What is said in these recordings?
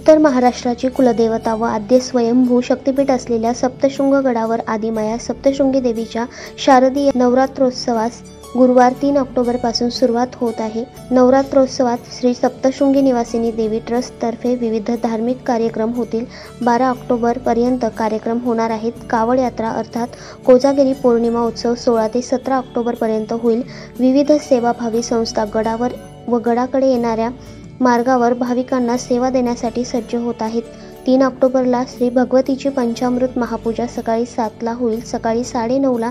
उत्तर महाराष्ट्राची कुलदेवता व आद्य स्वयंभू शक्तिपीठ असलेल्या सप्तशृंग गडावर आदिमाया सप्तशृंगी देवीच्या शारदीय नवरात्रोत्सवास गुरुवार 3 ऑक्टोबरपासून सुरुवात होत आहे। नवरात्रोत्सवात श्री सप्तशृंगी निवासिनी देवी ट्रस्टतर्फे विविध धार्मिक कार्यक्रम होतील। 12 ऑक्टोबर पर्यंत कार्यक्रम होणार आहेत। कावड यात्रा अर्थात कोजागिरी पौर्णिमा उत्सव 16 ते 17 ऑक्टोबर पर्यंत होईल। विविध सेवाभावी संस्था गडावर व गडाकडे येणाऱ्या मार्गावर भाविकांना सेवा देण्यासाठी सज्ज होत आहेत। 3 ऑक्टोबरला श्री भगवतीची पंचामृत महापूजा सकाळी 7 ला होईल। सकाळी 9:30 ला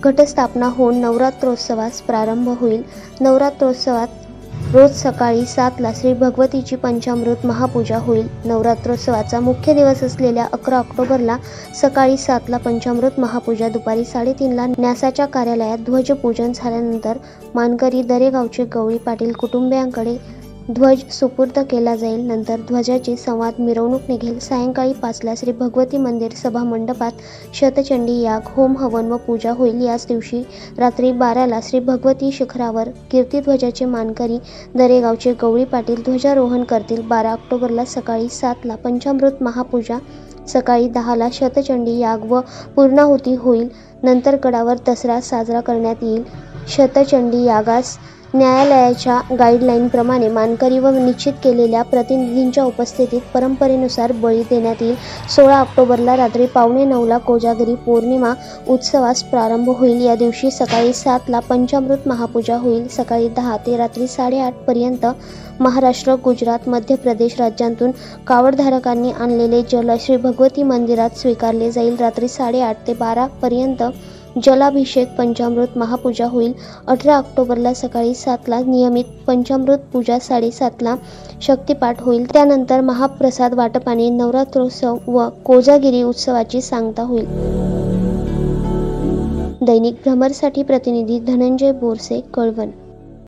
घटस्थापना होऊन नवरात्रोत्सवास प्रारंभ होईल। नवरात्रोत्सवात रोज सकाळी 7 ला श्री भगवतीची पंचामृत महापूजा होईल। नवरात्रोत्सवाचा मुख्य दिवस असलेल्या 11 ऑक्टोबरला सकाळी 7 ला पंचामृत महापूजा, दुपारी 3:30 ला न्यासाच्या कार्यालयात ध्वजपूजन झाल्यानंतर मानकरी दरेगावचे गवळी पाटील कुटुंबियांकडे ध्वज सुपूर्द केला जाईल। नंतर ध्वजाची संवाद मिरवणूक निघेल। सायंकाळी 5 ला श्री भगवती मंदिर सभा मंडपात शतचंडी याग, होम हवन व पूजा होईल। याच दिवशी रात्री 12 ला श्री भगवती शिखरावर कीर्तिध्वजाचे मानकरी दरेगावचे गवळी पाटील ध्वजारोहण करतील। 12 ऑक्टोबरला सकाळी 7 ला पंचामृत महापूजा, सकाळी 10 ला शतचंडी याग व पूर्णाहुती होईल। नंतर गडावर दसरा साजरा करण्यात येईल। शतचंडी यागास न्यायालयाच्या गाईडलाईनप्रमाणे मानकरी व निश्चित केलेल्या प्रतिनिधींच्या उपस्थितीत परंपरेनुसार बळी देण्यात येईल। 16 ऑक्टोबरला रात्री 8:45 ला कोजागिरी पौर्णिमा उत्सवास प्रारंभ होईल। या दिवशी सकाळी 7 ला पंचामृत महापूजा होईल। सकाळी 10 ते रात्री 8:30 पर्यंत महाराष्ट्र, गुजरात, मध्य प्रदेश राज्यांतून कावडधारकांनी आणलेले जल श्री भगवती मंदिरात स्वीकारले जाईल। रात्री 8:30 ते 12 पर्यंत जलाभिषेक, पंचामृत महापूजा होईल। 18 ऑक्टोबरला सकाळी 7 ला नियमित पंचामृत पूजा, 7:30 ला शक्तिपाठ होईल। त्यानंतर महाप्रसाद वाटपाने नवरात्रोत्सव व कोजागिरी उत्सवाची सांगता होईल। दैनिक भ्रमरसाठी प्रतिनिधी धनंजय बोरसे, कळवण।